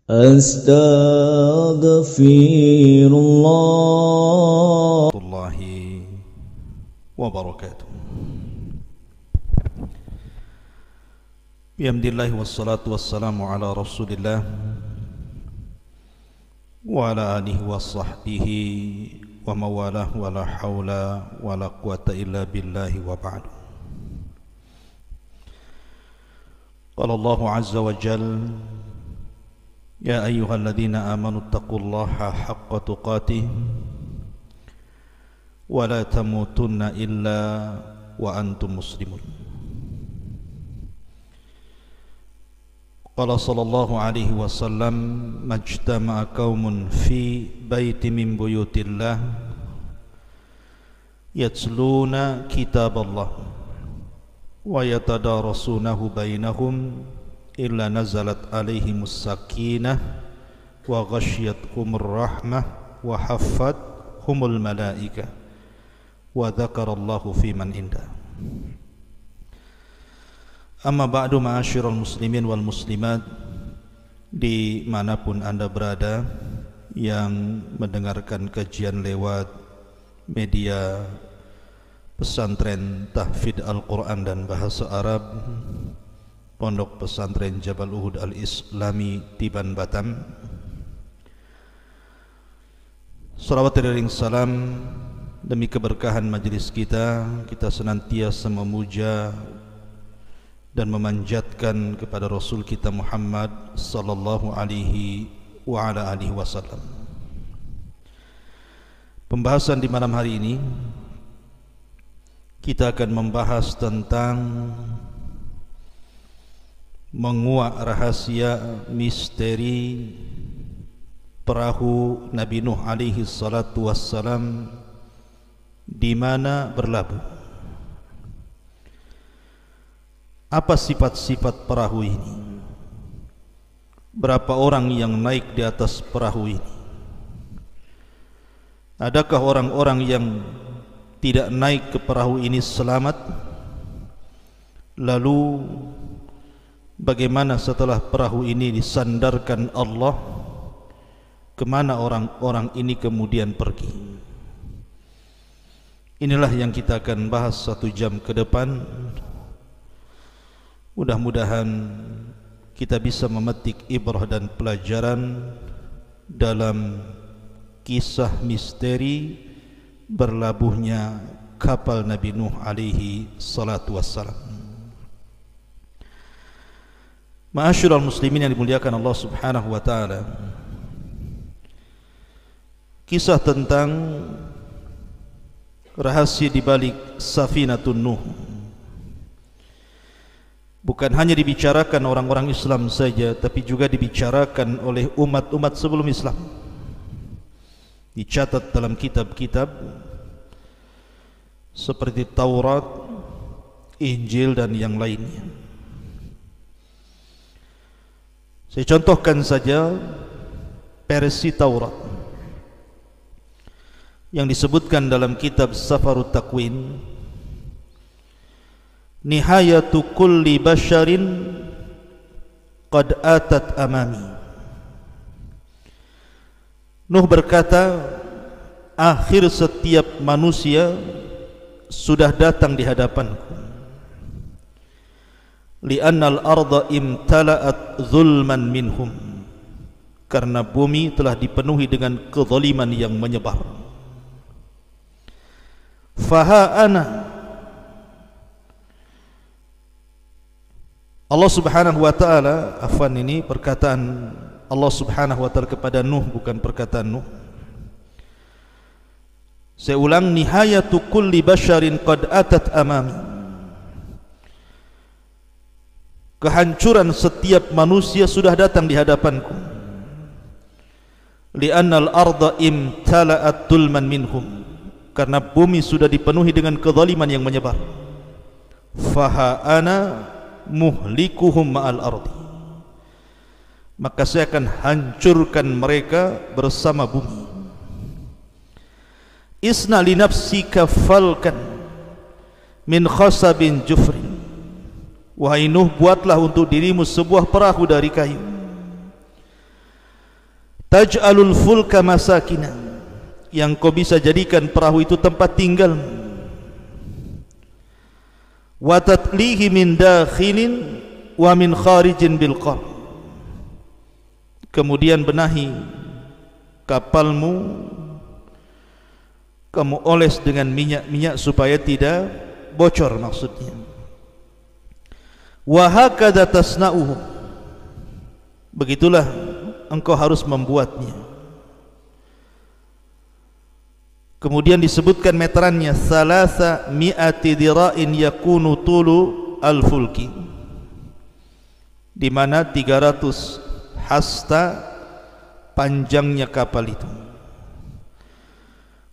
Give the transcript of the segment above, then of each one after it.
Astaghfirullah wabarakatuh. Bihamdillah wassalatu wassalamu ala rasulillah wa ala alihi wa sahbihi wa mawalah wa la hawla wa la quwata illa billahi wa ba'du. Qala Allahu azza wa jalla: Ya ayyuhalladzina amanu taqullaha haqqa tuqatih wa la tamutunna illa wa antum muslimun. Qala sallallahu alaihi wasallam: Majtama'a qaumun fi baiti min buyutillah yatluna kitaballah wa yatadarasunahu bainahum illa nazalat alaihimus sakinah wa ghasyiyatuhumur rahmah wa haffathumul malaikah wa dzakarallahu fi man indah. Amma ba'du, ma'asyiral muslimin wal muslimat, dimanapun anda berada yang mendengarkan kajian lewat media pesantren tahfidz Al-Quran dan bahasa Arab Pondok Pesantren Jabal Uhud Al-Islami Tiban Batam. Salawat dan salam demi keberkahan majlis kita senantiasa memuja dan memanjatkan kepada Rasul kita Muhammad sallallahu alaihi wa ala alihi wasallam. Pembahasan di malam hari ini kita akan membahas tentang menguak rahasia misteri perahu Nabi Nuh alaihi salatu wassalam di mana berlabuh. Apa sifat-sifat perahu ini? Berapa orang yang naik di atas perahu ini? Adakah orang-orang yang tidak naik ke perahu ini selamat? Lalu bagaimana setelah perahu ini disandarkan Allah? Kemana orang-orang ini kemudian pergi? Inilah yang kita akan bahas 1 jam ke depan. Mudah-mudahan kita bisa memetik ibrah dan pelajaran dalam kisah misteri berlabuhnya kapal Nabi Nuh alaihi salatu wassalam. Ma'asyiral muslimin yang dimuliakan Allah subhanahu wa ta'ala, kisah tentang rahasia di balik Safinatun Nuh bukan hanya dibicarakan orang-orang Islam saja, tapi juga dibicarakan oleh umat-umat sebelum Islam. Dicatat dalam kitab-kitab seperti Taurat, Injil dan yang lainnya. Saya contohkan saja versi Taurat yang disebutkan dalam kitab Safarut Takwin: Nihayatu kulli basharin qad atat amami. Nuh berkata, akhir setiap manusia sudah datang di hadapanku. Li'annal arda imtala'at zulman minhum, karena bumi telah dipenuhi dengan kezaliman yang menyebar. Faha ana, Allah subhanahu wa ta'ala, afwan, ini perkataan Allah subhanahu wa ta'ala kepada Nuh, bukan perkataan Nuh. Saya ulang, nihayatu kulli basharin qad atat amami. Kehancuran setiap manusia sudah datang di hadapanku. Li'annal arda imtala'at dulman minhum, karena bumi sudah dipenuhi dengan kezaliman yang menyebar. Faha ana muhlikuhum ma'al ardi, maka saya akan hancurkan mereka bersama bumi. Isna li nafsika falkan min khasabin jufrin, wahai Nuh, buatlah untuk dirimu sebuah perahu dari kayu. taj'alul fulka masakina, yang kau bisa jadikan perahu itu tempat tinggal, wa tatlihi min dakhilin wa min kharijin bil qar, kemudian benahi kapalmu, kamu oles dengan minyak-minyak supaya tidak bocor maksudnya. Wa hakadha tasna'uhu, begitulah engkau harus membuatnya. Kemudian disebutkan meterannya, salasa mi'ati dira'in yakunu tulu al-fulki, di mana 300 hasta panjangnya kapal itu.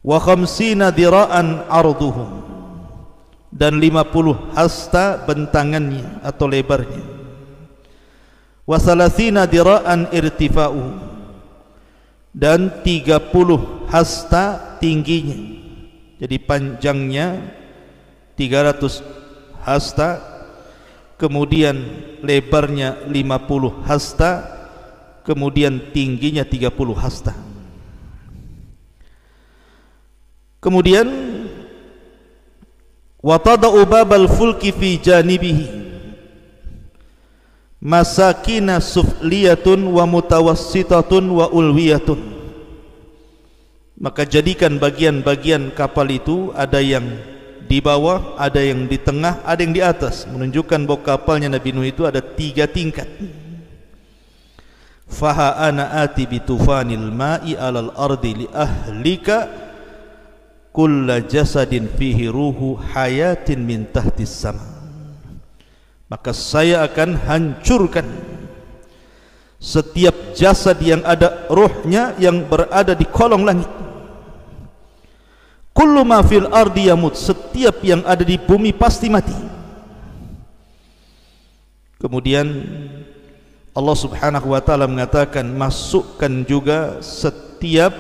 Wa khamsina dira'an arduhu, dan 50 hasta bentangannya atau lebarnya. Wa salasina dira'an irtifa'uhu, dan 30 hasta tingginya. Jadi panjangnya 300 hasta, kemudian lebarnya 50 hasta, kemudian tingginya 30 hasta. Kemudian wa tada'u babal fulki fi janibihi masakina sufliyatun wa mutawassitatun wa ulwiyatun, maka jadikan bagian-bagian kapal itu ada yang di bawah, ada yang di tengah, ada yang di atas, menunjukkan bahwa kapalnya Nabi Nuh itu ada 3 tingkat. Faha ana ati bitufanil ma'i alal ardi li ahlika kulla jasadin fihi ruhu hayatin min tahtis sama, maka saya akan hancurkan setiap jasad yang ada ruhnya yang berada di kolong langit. Kullu ma fil ardi yamut, setiap yang ada di bumi pasti mati. Kemudian Allah Subhanahu wa taala mengatakan, masukkan juga setiap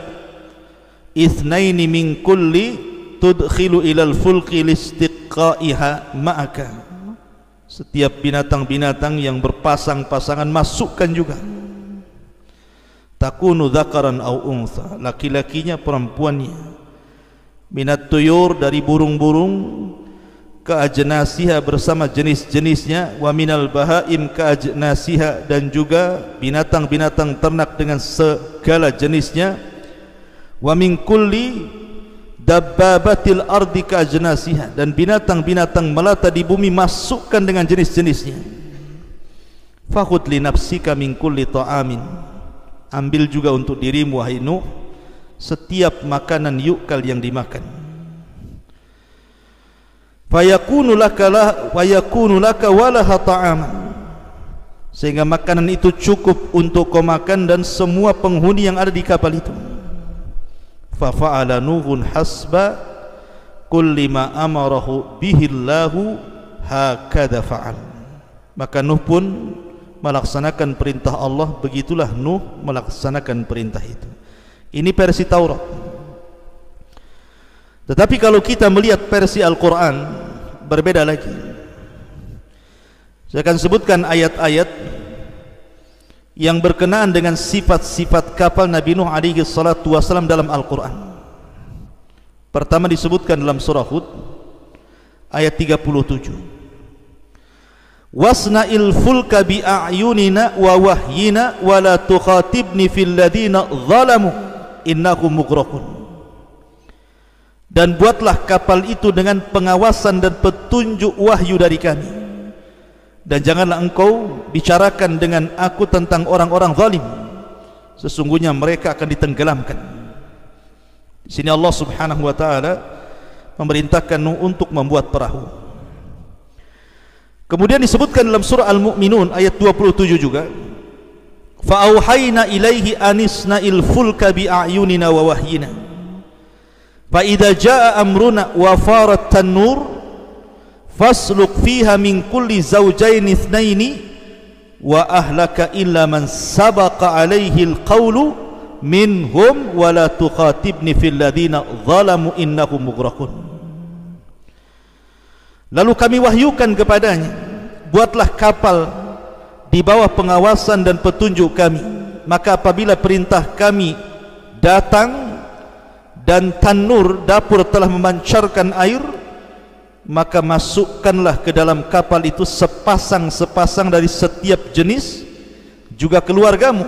itsnaini min kulli tudkhilu ilal fulki listiqaiha ma'aka, setiap binatang-binatang yang berpasang-pasangan masukkan juga. Takunu dzakaran au untha, laki-lakinya perempuannya. Minat tuyur, dari burung-burung, ke ajnasiha bersama jenis-jenisnya, wa minal bahaim ke ajnasiha, dan juga binatang-binatang ternak dengan segala jenisnya, wa min kulli dabbabatil ardi ka ajnasiha, dan binatang-binatang melata di bumi masukkan dengan jenis-jenisnya. Fakhud li nafsika min kulli ta'amin, ambil juga untuk dirimu wahai Nuh setiap makanan yukal yang dimakan. Fayakunu laka walaha ta'aman, sehingga makanan itu cukup untuk kau makan dan semua penghuni yang ada di kapal itu. Fafa'ala Nuhun hasba kulli ma amarahu bihillahu hakadha fa'al, maka Nuh pun melaksanakan perintah Allah, begitulah Nuh melaksanakan perintah itu. Ini versi Taurat. Tetapi kalau kita melihat versi Al-Quran, berbeda lagi. Saya akan sebutkan ayat-ayat yang berkenaan dengan sifat-sifat kapal Nabi Nuh alaihi salatu wasalam dalam Al-Quran. Pertama disebutkan dalam surah Hud ayat 37, wasna'il fulka bi'ayunina wa wahyina wa la tukhatibni fil ladina zalamu innahum mughraqun, dan buatlah kapal itu dengan pengawasan dan petunjuk wahyu dari kami, dan janganlah engkau bicarakan dengan aku tentang orang-orang zalim, sesungguhnya mereka akan ditenggelamkan. Di sini Allah Subhanahu wa taala memerintahkan Nuh untuk membuat perahu. Kemudian disebutkan dalam surah Al-Mu'minun ayat 27 juga, fa auhayna ilaihi anisna'il fulka bi a'yunina wa wahyina fa idza jaa amruna wa farat tanur fasluk fiha min kulli zawjayn ithnaini wa ahlaka illa man sabaqa alaihi alqawlu minhum wa la tukhatibni fil ladina zalamu innahum mughraqun. Lalu kami wahyukan kepadanya, buatlah kapal di bawah pengawasan dan petunjuk kami, maka apabila perintah kami datang dan tanur dapur telah memancarkan air, maka masukkanlah ke dalam kapal itu sepasang-sepasang dari setiap jenis, juga keluargamu,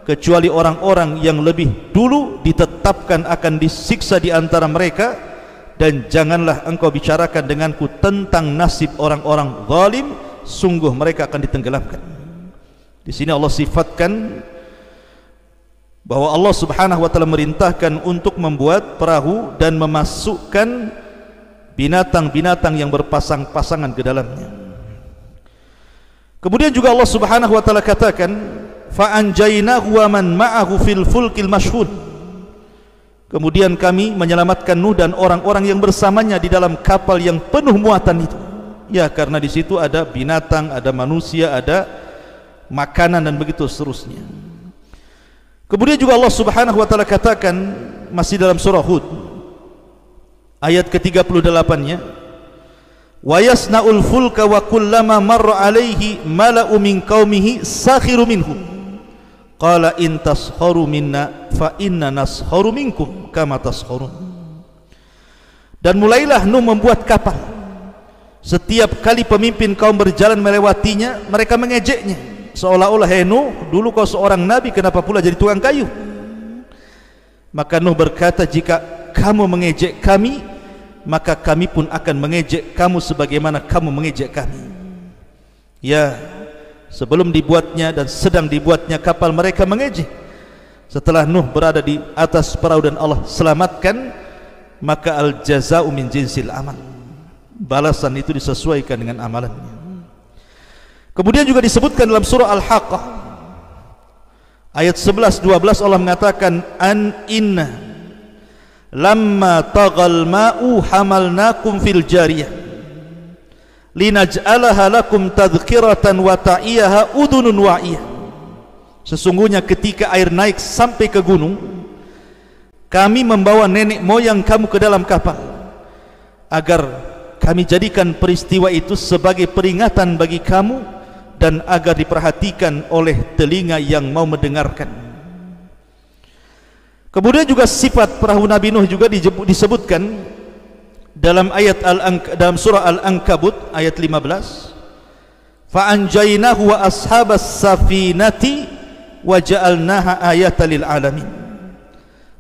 kecuali orang-orang yang lebih dulu ditetapkan akan disiksa di antara mereka, dan janganlah engkau bicarakan denganku tentang nasib orang-orang zalim, sungguh mereka akan ditenggelamkan. Di sini Allah sifatkan bahwa Allah Subhanahu wa taala merintahkan untuk membuat perahu dan memasukkan binatang-binatang yang berpasang-pasangan ke dalamnya. Kemudian juga Allah Subhanahu wa taala katakan, fa anjaynahu wa man ma'ahu fil fulkil mashhun. Kemudian kami menyelamatkan Nuh dan orang-orang yang bersamanya di dalam kapal yang penuh muatan itu. Ya, karena di situ ada binatang, ada manusia, ada makanan dan begitu seterusnya. Kemudian juga Allah Subhanahu wa taala katakan masih dalam surah Hud ayat ke-38-nya, wa yasna'ul fulka wa kullama marra alaihi mala'u min qaumihi sakhiru minhu qala in tasharu minna fa inna nasharu minkum kama tasharun. Dan mulailah Nuh membuat kapal. Setiap kali pemimpin kaum berjalan melewatinya, mereka mengejeknya, seolah-olah, "Hei Nuh, dulu kau seorang nabi, kenapa pula jadi tukang kayu?" Maka Nuh berkata, "Jika kamu mengejek kami, maka kami pun akan mengejek kamu sebagaimana kamu mengejek kami." Ya, sebelum dibuatnya dan sedang dibuatnya kapal, mereka mengejek. Setelah Nuh berada di atas perahu dan Allah selamatkan, maka al-jaza'u min jinsil amal, balasan itu disesuaikan dengan amalannya. Kemudian juga disebutkan dalam surah Al-Haqqah ayat 11-12, Allah mengatakan, an inna lamma tagal ma'u hamalnakum fil jariyah linaj'alaha lakum tadhkiratan wa ta'iyaha udunun wa'iyah. Sesungguhnya ketika air naik sampai ke gunung, kami membawa nenek moyang kamu ke dalam kapal, agar kami jadikan peristiwa itu sebagai peringatan bagi kamu dan agar diperhatikan oleh telinga yang mau mendengarkan. Kemudian juga sifat perahu Nabi Nuh juga disebutkan dalam ayat dalam surah Al-Ankabut ayat 15, fa anjaynahu wa ashabas safinati wa ja'alnaha ayatan lil alamin.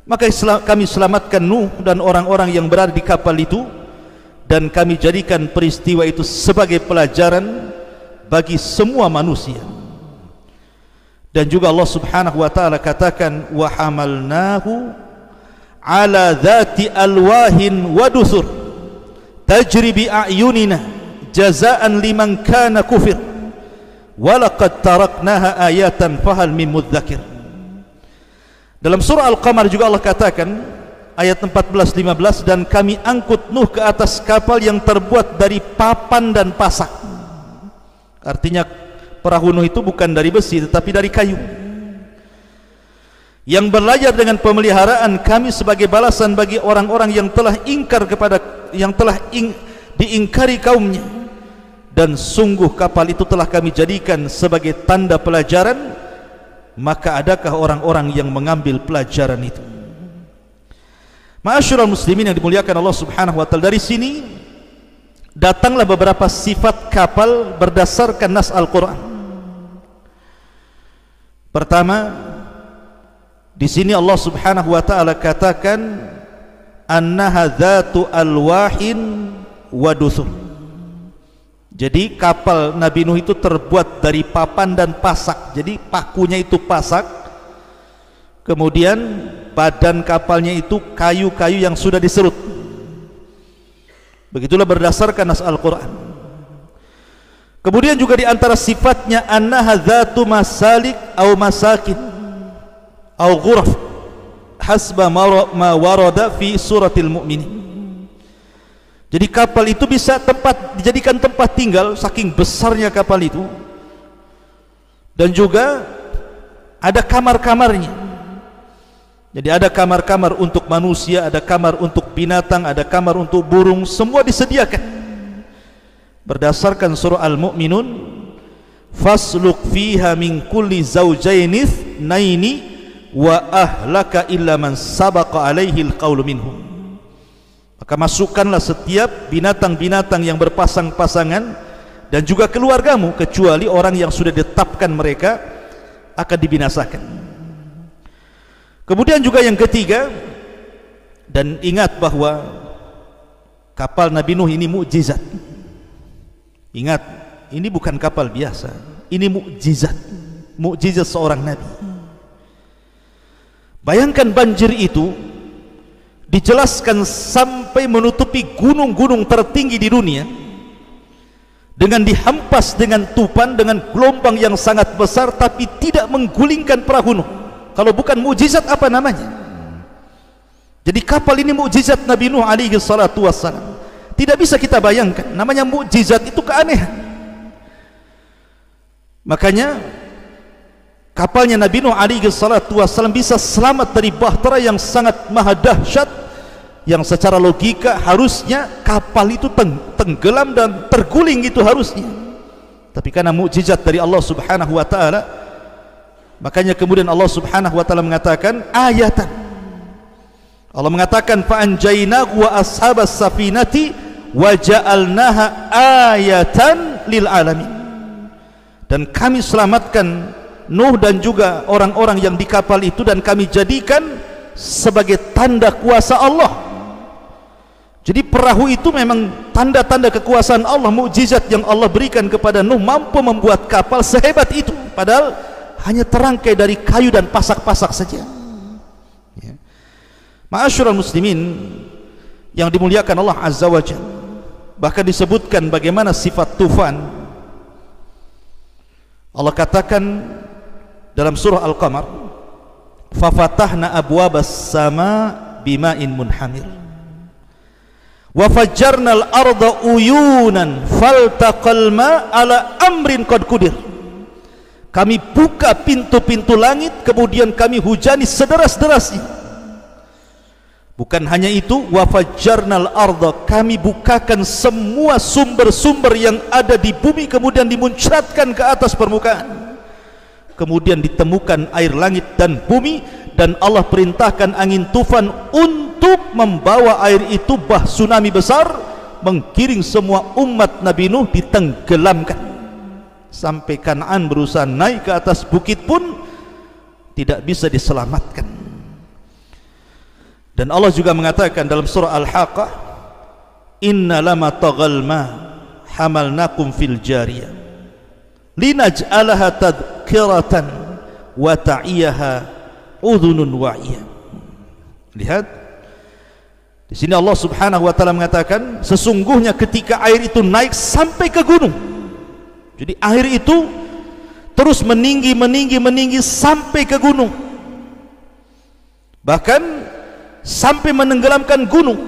Maka kami selamatkan Nuh dan orang-orang yang berada di kapal itu, dan kami jadikan peristiwa itu sebagai pelajaran bagi semua manusia. Dan juga Allah Subhanahu wa taala katakan, wa hamalnahu ala dhati alwahin wa dusur tajri bi a'yunina jazaan liman kana kufir wa laqad taraknaha ayatan fahal min mudzakir. Dalam surah Al-Qamar juga Allah katakan ayat 14-15, dan kami angkut Nuh ke atas kapal yang terbuat dari papan dan pasak. Artinya perahu Nuh itu bukan dari besi tetapi dari kayu, yang berlayar dengan pemeliharaan kami sebagai balasan bagi orang-orang yang telah ingkar diingkari kaumnya. Dan sungguh kapal itu telah kami jadikan sebagai tanda pelajaran, maka adakah orang-orang yang mengambil pelajaran itu? Ma'asyiral muslimin yang dimuliakan Allah Subhanahu wa taala, dari sini datanglah beberapa sifat kapal berdasarkan nas Al-Qur'an. Pertama, di sini Allah Subhanahu wa taala katakan annaha dzatu alwahin wa dusur. Jadi kapal Nabi Nuh itu terbuat dari papan dan pasak. Jadi pakunya itu pasak, kemudian badan kapalnya itu kayu-kayu yang sudah diserut. Begitulah berdasarkan nas Al-Quran. Kemudian juga di antara sifatnya annaha dzatu masalik au masakin au ghuraf hasba ma warada fi suratil mu'minin. Jadi kapal itu bisa dijadikan tempat tinggal, saking besarnya kapal itu. Dan juga ada kamar-kamarnya. Jadi ada kamar-kamar untuk manusia, ada kamar untuk binatang, ada kamar untuk burung, semua disediakan. Berdasarkan surah Al-Mu'minun, fasluk fiha min kulli zawjaini itsnaini wa ahlaka illa man sabaqa alaihi alqaulu minhum. Maka masukkanlah setiap binatang-binatang yang berpasang-pasangan dan juga keluargamu, kecuali orang yang sudah ditetapkan mereka akan dibinasakan. Kemudian juga yang ketiga, dan ingat bahwa kapal Nabi Nuh ini mukjizat. Ingat, ini bukan kapal biasa, ini mukjizat, mukjizat seorang nabi. Bayangkan banjir itu dijelaskan sampai menutupi gunung-gunung tertinggi di dunia, dengan dihempas dengan tupan, dengan gelombang yang sangat besar, tapi tidak menggulingkan perahu Nuh. Kalau bukan mukjizat apa namanya? Jadi kapal ini mukjizat Nabi Nuh alaihi salatu wassalam. Tidak bisa kita bayangkan, namanya mukjizat itu keanehan. Makanya kapalnya Nabi Nuh alaihi salatu wassalam bisa selamat dari bahtera yang sangat maha dahsyat, yang secara logika harusnya kapal itu tenggelam dan terguling, itu harusnya. Tapi karena mukjizat dari Allah Subhanahu wa taala, makanya kemudian Allah Subhanahu wa taala mengatakan ayatan. Allah mengatakan fa anjaynahu wa ashabas safinati wa ja'alnaha ayatan lil alamin. Dan kami selamatkan Nuh dan juga orang-orang yang di kapal itu, dan kami jadikan sebagai tanda kuasa Allah. Jadi perahu itu memang tanda-tanda kekuasaan Allah, mukjizat yang Allah berikan kepada Nuh, mampu membuat kapal sehebat itu, padahal hanya terangkai dari kayu dan pasak-pasak saja. Ya. Ma'asyiral muslimin yang dimuliakan Allah Azza wa Jalla, bahkan disebutkan bagaimana sifat tufan. Allah katakan dalam surah Al-Qamar, fafatahna abwabas sama bima'in munhamir wa fajjarnal arda uyunan faltaqal ma ala amrin qad qudir. Kami buka pintu-pintu langit, kemudian kami hujani sederas-derasnya. Bukan hanya itu, wa fajjarnal arda, kami bukakan semua sumber-sumber yang ada di bumi, kemudian dimuncratkan ke atas permukaan. Kemudian ditemukan air langit dan bumi, dan Allah perintahkan angin tufan untuk membawa air itu, bah tsunami besar, menggiring semua umat Nabi Nuh, ditenggelamkan. Sampai Kan'an berusaha naik ke atas bukit pun tidak bisa diselamatkan. Dan Allah juga mengatakan dalam surah Al-Haqqah, inna lama taghal ma hamalnakum fil jariyah linaj'alaha tadhkiratan wa ta'iyaha udhunun wa'iyah. Lihat di sini Allah Subhanahu wa taala mengatakan, sesungguhnya ketika air itu naik sampai ke gunung, jadi air itu terus meninggi sampai ke gunung, bahkan sampai menenggelamkan gunung.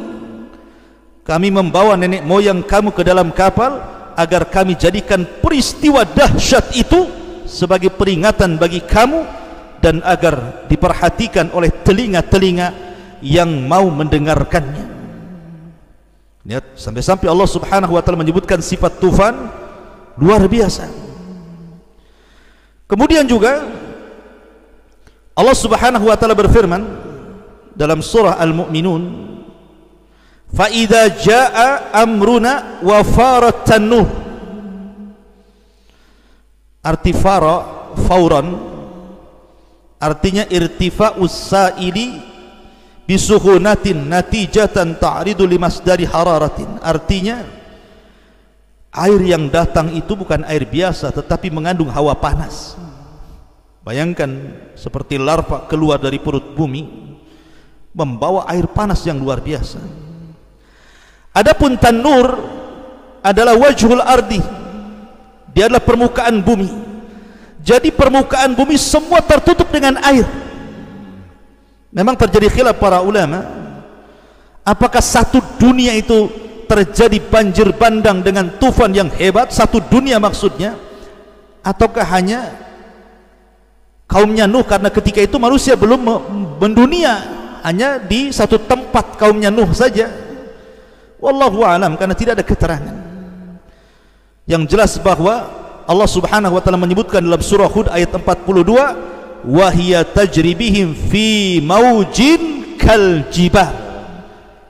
Kami membawa nenek moyang kamu ke dalam kapal agar kami jadikan peristiwa dahsyat itu sebagai peringatan bagi kamu, dan agar diperhatikan oleh telinga-telinga yang mau mendengarkannya. Lihat, sampai-sampai Allah Subhanahu wa taala menyebutkan sifat tufan luar biasa. Kemudian juga Allah Subhanahu wa taala berfirman dalam surah Al-Mu'minun, fa idza jaa amruna wa farat tanuh. Arti fara fauran artinya irtifa'us sa'ili bisuhunatin natijatan ta'ridu limasdari hararatin. Artinya air yang datang itu bukan air biasa, tetapi mengandung hawa panas. Bayangkan seperti larva keluar dari perut bumi, membawa air panas yang luar biasa. Adapun tanur adalah wajhul ardi, dia adalah permukaan bumi. Jadi permukaan bumi semua tertutup dengan air. Memang terjadi khilaf para ulama, apakah satu dunia itu terjadi banjir bandang dengan tufan yang hebat, satu dunia maksudnya, ataukah hanya kaumnya Nuh, karena ketika itu manusia belum mendunia, hanya di satu tempat kaumnya Nuh saja. Wallahu a'lam, karena tidak ada keterangan. Yang jelas bahwa Allah Subhanahu wa taala menyebutkan dalam surah Hud ayat 42, wa hiya tajri bihim fi maujin kal jibal,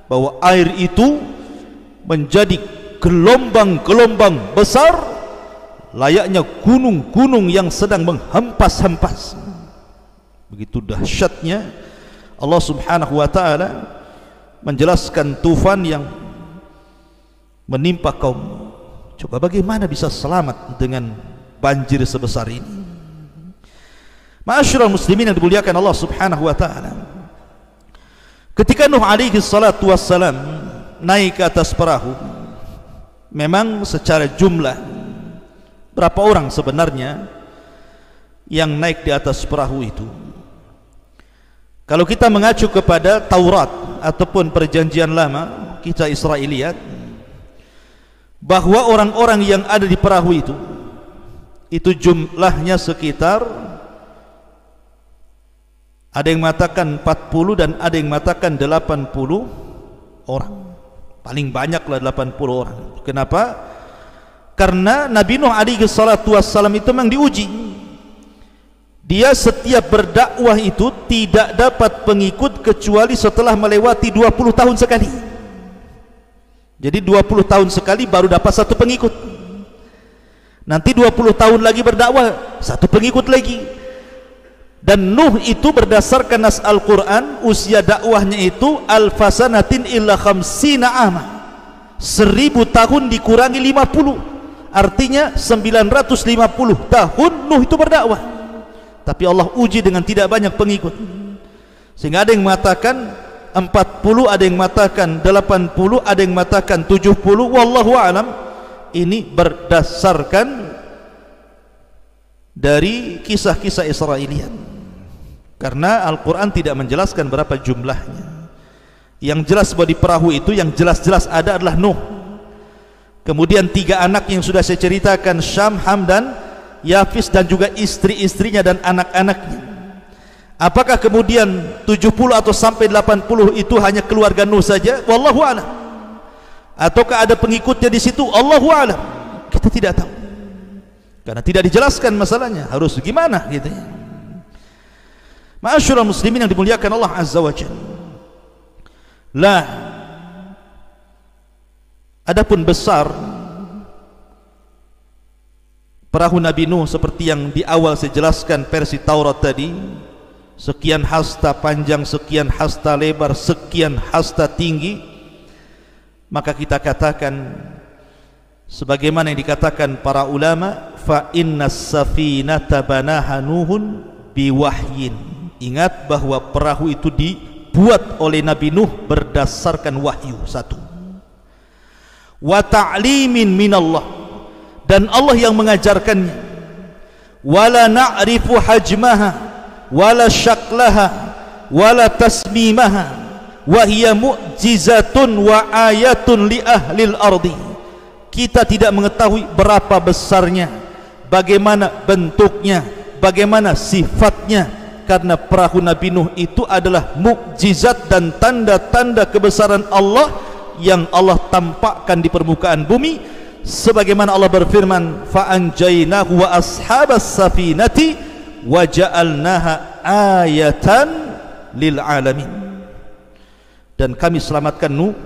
bahwa air itu menjadi gelombang-gelombang besar layaknya gunung-gunung yang sedang menghempas-hempas. Begitu dahsyatnya Allah Subhanahu wa taala menjelaskan tufan yang menimpa kaum. Coba bagaimana bisa selamat dengan banjir sebesar ini? Ma'asyiral muslimin yang dimuliakan Allah Subhanahu wa taala, ketika Nuh alaihi salatu wassalam naik ke atas perahu, memang secara jumlah berapa orang sebenarnya yang naik di atas perahu itu? Kalau kita mengacu kepada Taurat ataupun perjanjian lama, kita Israiliyat, bahwa orang-orang yang ada di perahu itu jumlahnya sekitar, ada yang mengatakan 40 dan ada yang mengatakan 80 orang. Paling banyaklah 80 orang. Kenapa? Karena Nabi Nuh alaihi salatu wassalam itu memang diuji. Dia setiap berdakwah itu tidak dapat pengikut kecuali setelah melewati 20 tahun sekali. Jadi 20 tahun sekali baru dapat satu pengikut. Nanti 20 tahun lagi berdakwah, satu pengikut lagi. Dan Nuh itu berdasarkan nas Al-Quran, usia dakwahnya itu alfasanatin illa khamsina ama, 1000 tahun dikurangi 50, artinya 950 tahun Nuh itu berdakwah. Tapi Allah uji dengan tidak banyak pengikut, sehingga ada yang mengatakan 40, ada yang mengatakan 80, ada yang mengatakan 70. Wallahu alam. Ini berdasarkan dari kisah-kisah Israiliyat, karena Al-Quran tidak menjelaskan berapa jumlahnya. Yang jelas bahwa di perahu itu yang jelas-jelas ada adalah Nuh, kemudian 3 anak yang sudah saya ceritakan, Syam, Ham dan Yafis, dan juga istri-istrinya dan anak-anaknya. Apakah kemudian 70 atau sampai 80 itu hanya keluarga Nuh saja? Wallahu a'lam. Ataukah ada pengikutnya di situ? Allahu a'lam. Kita tidak tahu, karena tidak dijelaskan masalahnya harus gimana gitu ya. Ma'asyiral muslimin yang dimuliakan Allah Azza wa Jalla. Lah, adapun besar perahu Nabi Nuh seperti yang di awal saya jelaskan versi Taurat tadi, sekian hasta panjang, sekian hasta lebar, sekian hasta tinggi, maka kita katakan sebagaimana yang dikatakan para ulama, fa innas safinata banaha Nuhun biwahyin. Ingat bahwa perahu itu dibuat oleh Nabi Nuh berdasarkan wahyu. Satu, wa ta'limin minallah, dan Allah yang mengajarkannya. Wala na'rifu hajmaha wala syaklaha wala tasmimaha wa hiya mu'jizatun wa ayatun li ahlil ardi. Kita tidak mengetahui berapa besarnya, bagaimana bentuknya, bagaimana sifatnya, karena perahu Nabi Nuh itu adalah mukjizat dan tanda-tanda kebesaran Allah yang Allah tampakkan di permukaan bumi, sebagaimana Allah berfirman, fa anjaynahu wa ashabas safinati wa ja'alnaha ayatan lil alamin. Dan kami selamatkan Nuh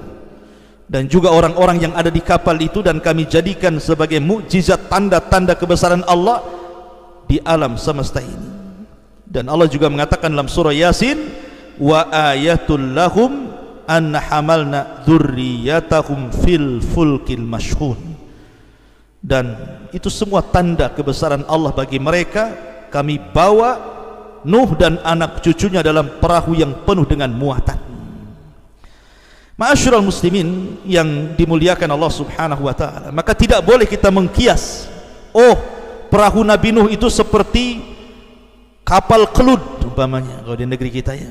dan juga orang-orang yang ada di kapal itu, dan kami jadikan sebagai mukjizat, tanda-tanda kebesaran Allah di alam semesta ini. Dan Allah juga mengatakan dalam surah Yasin, wa ayatul lahum an hamalna dzurriyyatahum fil fulkil mashhun. Dan itu semua tanda kebesaran Allah bagi mereka. Kami bawa Nuh dan anak cucunya dalam perahu yang penuh dengan muatan. Ma'asyiral muslimin yang dimuliakan Allah Subhanahu wa taala, maka tidak boleh kita mengkias, oh perahu Nabi Nuh itu seperti kapal kelud umpamanya kalau di negeri kita ya,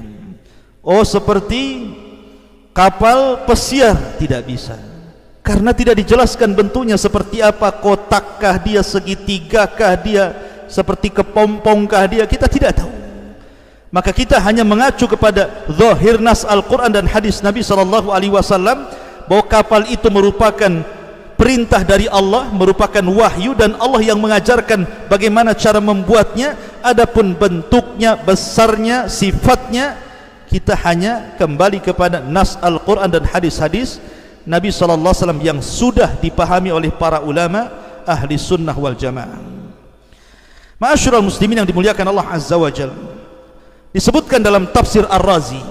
oh seperti kapal pesiar. Tidak bisa, karena tidak dijelaskan bentuknya seperti apa, kotakkah dia, segitigakah dia, seperti kepompongkah dia, kita tidak tahu. Maka kita hanya mengacu kepada zahir nas Al-Quran dan hadis Nabi SAW, bahwa kapal itu merupakan perintah dari Allah, merupakan wahyu, dan Allah yang mengajarkan bagaimana cara membuatnya. Adapun bentuknya, besarnya, sifatnya, kita hanya kembali kepada nas Al-Quran dan hadis-hadis Nabi SAW yang sudah dipahami oleh para ulama ahli sunnah wal jamaah. Ma'asyiral muslimin yang dimuliakan Allah Azza wa Jalla, disebutkan dalam tafsir Ar-Razi,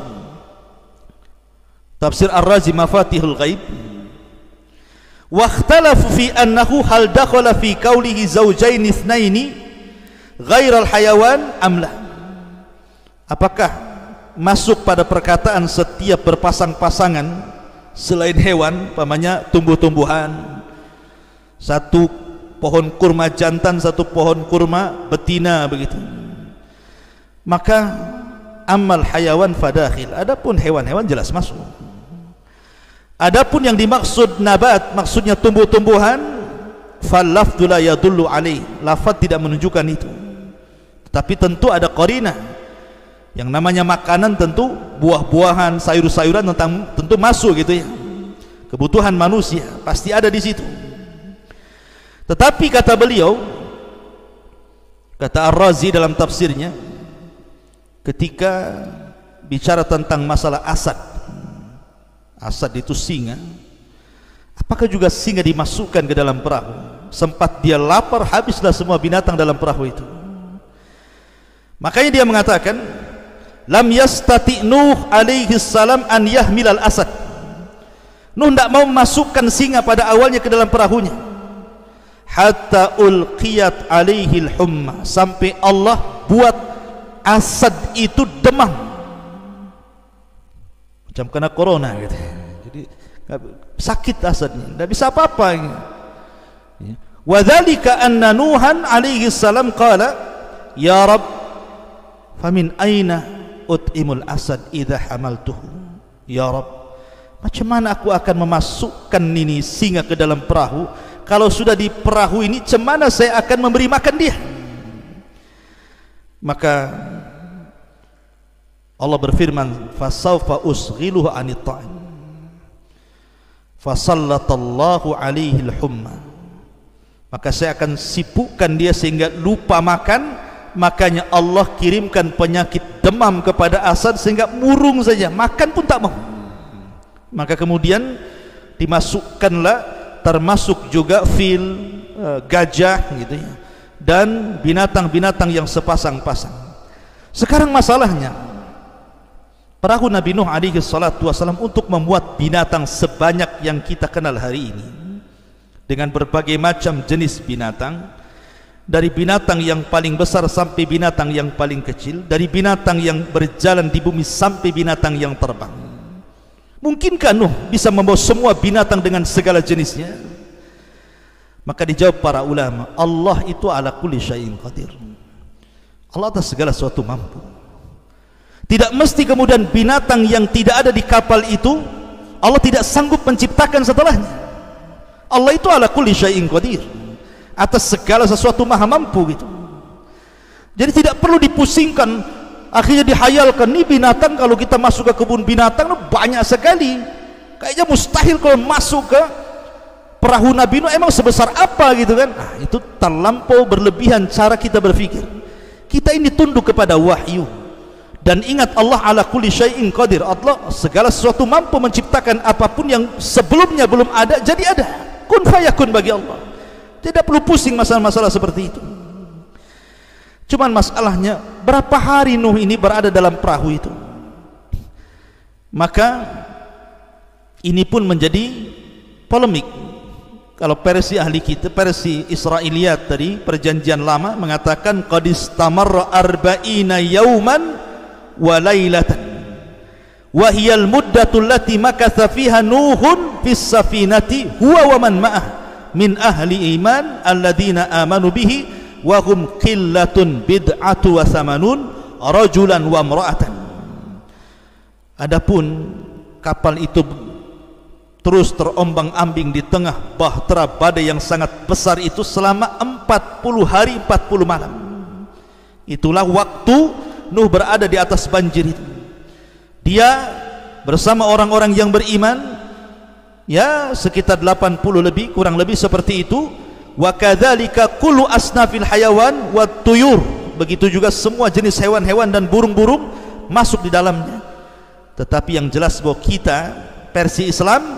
tafsir Ar-Razi Mafatihul Ghaib, wa ikhtalafu fi annahu hal dakhala fi qawlihi zawjayn itsnaini ghairal hayawan am la. Apakah masuk pada perkataan setiap berpasang-pasangan selain hewan, pamannya tumbuh-tumbuhan, satu pohon kurma jantan, satu pohon kurma betina, begitu. Maka amal hayawan fadakhil, adapun hewan-hewan jelas masuk. Adapun yang dimaksud nabat, maksudnya tumbuh-tumbuhan, fal lafdzu la yadullu alaih, lafaz tidak menunjukkan itu. Tapi tentu ada qarinah. Yang namanya makanan tentu buah-buahan, sayur-sayuran tentu masuk gitu ya. Kebutuhan manusia pasti ada di situ. Tetapi kata beliau, kata Ar-Razi dalam tafsirnya, ketika bicara tentang masalah asad, asad itu singa, apakah juga singa dimasukkan ke dalam perahu? Sempat dia lapar, habislah semua binatang dalam perahu itu. Makanya dia mengatakan, lam yastati Nuh alaihi salam an yahmilal asad. Nuh tidak mau memasukkan singa pada awalnya ke dalam perahunya, hatta ulqiyat alaihi al-humma, sampai Allah buat asad itu demam, macam kena corona gitu. Jadi sakit asadnya, tidak bisa apa-apa. Wa dzalika anna Nuhan alaihi salam qala ya Rabb famin aina ut'imul asad idza hamaltuhu. Ya Rabb, macam mana aku akan memasukkan ini singa ke dalam perahu? Kalau sudah di perahu ini, macam mana saya akan memberi makan dia? Maka Allah berfirman, fasawfa usghiluhu anit ta'am fasallatallahu alaihi al-humma, maka saya akan sibukkan dia sehingga lupa makan. Makanya Allah kirimkan penyakit demam kepada asad sehingga murung saja, makan pun tak mau. Maka kemudian dimasukkanlah, termasuk juga fil, gajah gitu ya, dan binatang-binatang yang sepasang-pasang. Sekarang masalahnya, perahu Nabi Nuh alaihi salatu wasalam untuk membuat binatang sebanyak yang kita kenal hari ini, dengan berbagai macam jenis binatang, dari binatang yang paling besar sampai binatang yang paling kecil, dari binatang yang berjalan di bumi sampai binatang yang terbang. Mungkinkah Nuh bisa membawa semua binatang dengan segala jenisnya? Maka dijawab para ulama, Allah itu ala kulli syai'in qadir. Allah atas segala sesuatu mampu. Tidak mesti kemudian binatang yang tidak ada di kapal itu Allah tidak sanggup menciptakan setelahnya. Allah itu ala kulli syai'in qadir, atas segala sesuatu maha mampu gitu. Jadi tidak perlu dipusingkan, akhirnya dihayalkan, nih binatang kalau kita masuk ke kebun binatang banyak sekali, kayaknya mustahil kalau masuk ke perahu Nabi Nuh, emang sebesar apa gitu kan. Nah, itu terlampau berlebihan cara kita berpikir. Kita ini tunduk kepada wahyu, dan ingat Allah ala kulli syai'in qadir. Allah segala sesuatu mampu menciptakan apapun yang sebelumnya belum ada jadi ada, kun fayakun bagi Allah. Tidak perlu pusing masalah-masalah seperti itu. Cuman masalahnya, berapa hari Nuh ini berada dalam perahu itu? Maka ini pun menjadi polemik. Kalau versi ahli kita, versi Israiliyat tadi, perjanjian lama mengatakan qad istamarra arba'ina yauman wa lailatan wa hiyal muddatul lati makatha fiha Nuhun fis safinati huwa wa man ma'ah min ahli iman alladzina amanu bihi wa hum qillatun bid'atu wa samanun rajulan wa imra'atan. Adapun kapal itu terus terombang-ambing di tengah bahtera badai yang sangat besar itu selama 40 hari 40 malam. Itulah waktu Nuh berada di atas banjir itu. Dia bersama orang-orang yang beriman ya sekitar 80 lebih, kurang lebih seperti itu. Wa kadzalika kullu asnafil hayawan wat tuyur, begitu juga semua jenis hewan-hewan dan burung-burung masuk di dalamnya. Tetapi yang jelas bahwa kita versi Islam,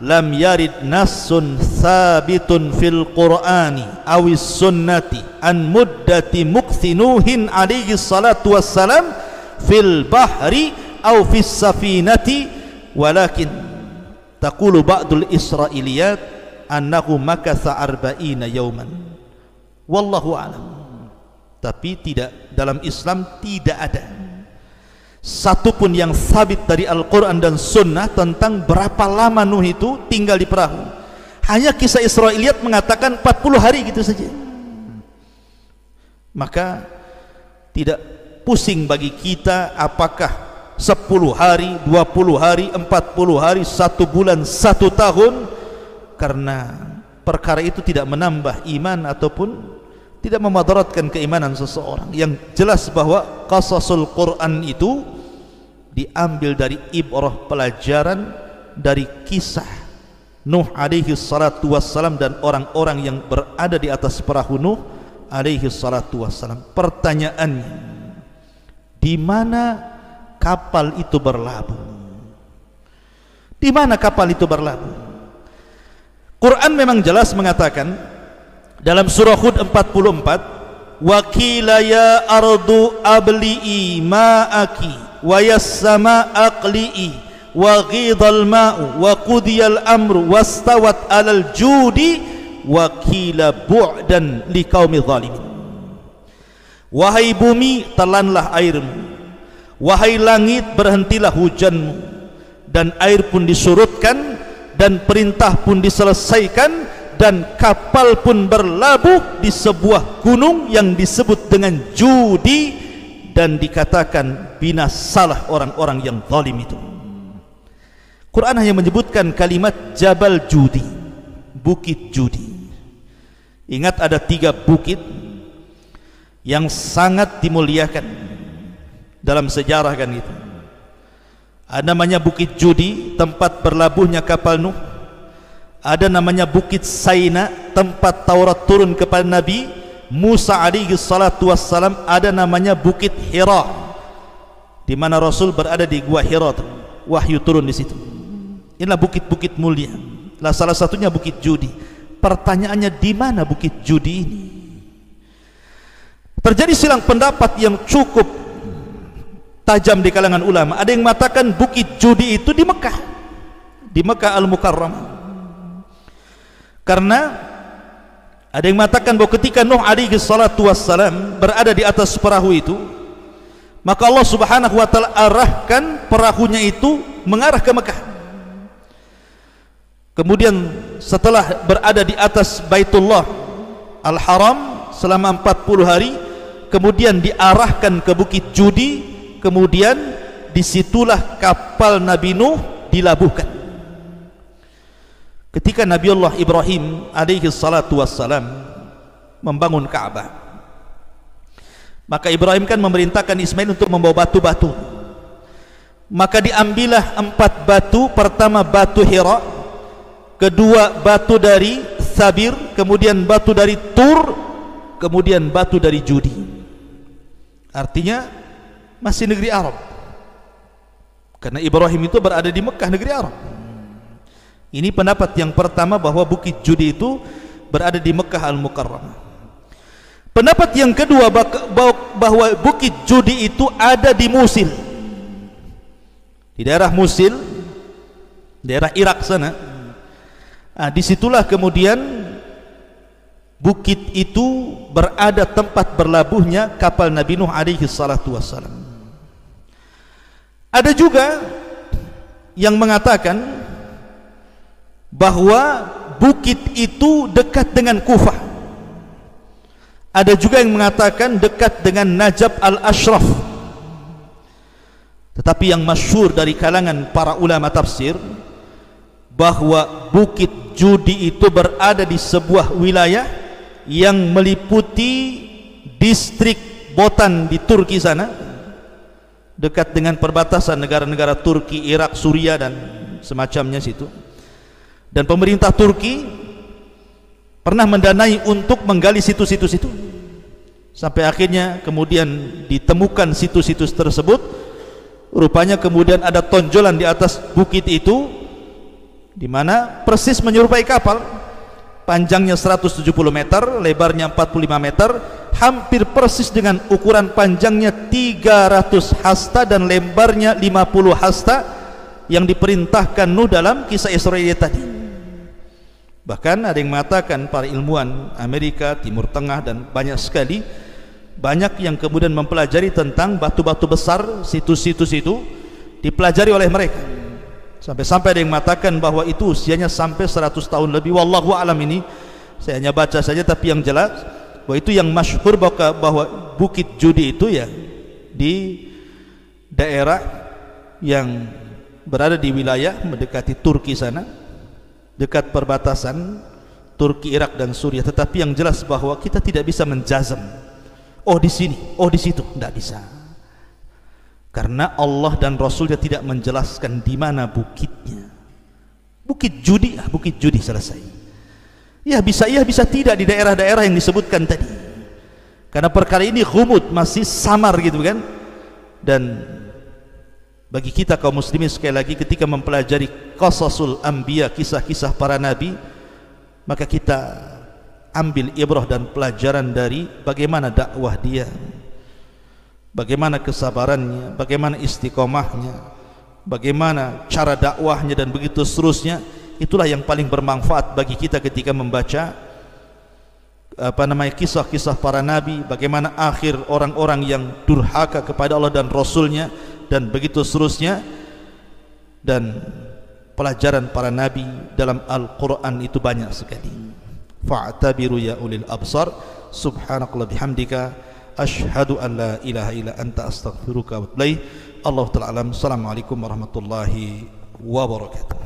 lam yarid nassun sabitun fil qur'ani awis sunnati an muddati mukthinuhin alaihi salatu wassalam fil bahri aw fis safinati, walakin taqulu ba'dul israiliyat annahu makatha arba'ina yawman wallahu alam. Tapi tidak, dalam Islam tidak ada satupun yang sabit dari Al-Quran dan Sunnah tentang berapa lama Nuh itu tinggal di perahu. Hanya kisah Israiliyat mengatakan 40 hari gitu saja. Maka tidak pusing bagi kita apakah 10 hari, 20 hari, 40 hari, 1 bulan, 1 tahun, karena perkara itu tidak menambah iman ataupun tidak memadaratkan keimanan seseorang. Yang jelas bahwa qasasul Quran itu diambil dari ibrah, pelajaran dari kisah Nuh alaihi salatu wassalam dan orang-orang yang berada di atas perahu Nuh alaihi salatu wassalam. Pertanyaannya, di mana kapal itu berlabuh? Di mana kapal itu berlabuh? Quran memang jelas mengatakan dalam surah Hud 44, wa qila ya ardu abli'i ma'aki wa yas-sama aqli'i wa ghidal ma'u wa qudiyal amru wastawat 'alal judi wa qila bu'dan liqaumi zalimin. Wahai bumi, telanlah airmu, wahai langit, berhentilah hujanmu, dan air pun disurutkan dan perintah pun diselesaikan, dan kapal pun berlabuh di sebuah gunung yang disebut dengan Judi, dan dikatakan binasalah orang-orang yang zalim itu. Quran hanya menyebutkan kalimat Jabal Judi, Bukit Judi. Ingat ada 3 bukit yang sangat dimuliakan dalam sejarah kan gitu. Ada namanya Bukit Judi, tempat berlabuhnya kapal Nuh. Ada namanya Bukit Saina, tempat Taurat turun kepada Nabi Musa alaihi salatu wassalam. Ada namanya Bukit Hira, di mana Rasul berada di gua Hira, wahyu turun di situ. Inilah bukit-bukit mulia. Lah salah satunya Bukit Judi. Pertanyaannya, di mana Bukit Judi ini? Terjadi silang pendapat yang cukup tajam di kalangan ulama. Ada yang mengatakan Bukit Judi itu di Mekah, di Mekah Al-Mukarramah. Karena ada yang mengatakan bahwa ketika Nuh alaihi salatu wassalam berada di atas perahu itu, maka Allah subhanahu wa ta'ala arahkan perahunya itu mengarah ke Mekah. Kemudian setelah berada di atas Baitullah Al-Haram selama 40 hari, kemudian diarahkan ke Bukit Judi. Kemudian disitulah kapal Nabi Nuh dilabuhkan. Ketika Nabiullah Ibrahim alaihi salatu wassalam membangun Ka'bah, maka Ibrahim kan memerintahkan Ismail untuk membawa batu-batu. Maka diambillah 4 batu. Pertama batu Hira, kedua batu dari Sabir, kemudian batu dari Tur, kemudian batu dari Judi. Artinya masih negeri Arab, karena Ibrahim itu berada di Mekah, negeri Arab. Ini pendapat yang pertama, bahwa Bukit Judi itu berada di Mekah Al-Mukarramah. Pendapat yang kedua, bahwa Bukit Judi itu ada di Musil, di daerah Musil, daerah Irak sana. Nah, disitulah kemudian bukit itu berada tempat berlabuhnya kapal Nabi Nuh alaihi salatu wassalam. Ada juga yang mengatakan bahwa bukit itu dekat dengan Kufah. Ada juga yang mengatakan dekat dengan Najab al-Ashraf. Tetapi yang masyhur dari kalangan para ulama tafsir, bahwa Bukit Judi itu berada di sebuah wilayah yang meliputi distrik Botan di Turki sana, dekat dengan perbatasan negara-negara Turki, Irak, Suria dan semacamnya situ. Dan pemerintah Turki pernah mendanai untuk menggali situs-situs itu, sampai akhirnya kemudian ditemukan situs-situs tersebut. Rupanya kemudian ada tonjolan di atas bukit itu, di mana persis menyerupai kapal. Panjangnya 170 meter, lebarnya 45 meter, hampir persis dengan ukuran panjangnya 300 hasta dan lebarnya 50 hasta yang diperintahkan Nuh dalam kisah Israiliyat tadi. Bahkan ada yang mengatakan, para ilmuwan Amerika, Timur Tengah dan banyak sekali, banyak yang kemudian mempelajari tentang batu-batu besar, situs-situs itu dipelajari oleh mereka, sampai-sampai ada yang mengatakan bahwa itu usianya sampai 100 tahun lebih. Wallahu alam, ini saya hanya baca saja, tapi yang jelas bahwa itu yang masyhur bahwa Bukit Judi itu ya di daerah yang berada di wilayah mendekati Turki sana, dekat perbatasan Turki, Irak dan Suriah. Tetapi yang jelas bahwa kita tidak bisa menjazam, oh di sini, oh di situ, tidak bisa, karena Allah dan Rasulnya tidak menjelaskan di mana bukitnya. Bukit Judi, Bukit Judi, selesai. Ya bisa tidak di daerah-daerah yang disebutkan tadi, karena perkara ini ghumud, masih samar gitu kan. Dan bagi kita kaum muslimin, sekali lagi, ketika mempelajari qasasul anbiya, kisah-kisah para nabi, maka kita ambil ibrah dan pelajaran dari bagaimana dakwah dia, bagaimana kesabarannya, bagaimana istiqomahnya, bagaimana cara dakwahnya, dan begitu seterusnya. Itulah yang paling bermanfaat bagi kita ketika membaca kisah-kisah para nabi, bagaimana akhir orang-orang yang durhaka kepada Allah dan Rasulnya, dan begitu seterusnya. Dan pelajaran para nabi dalam Al-Quran itu banyak sekali. Fa'tabiru ya ulil absar. Subhanakallah bihamdika, ashhadu an la ilaha illa anta, astaghfiruka wa atubu ilaik. Allahu ta'ala alam. Assalamualaikum warahmatullahi wabarakatuh.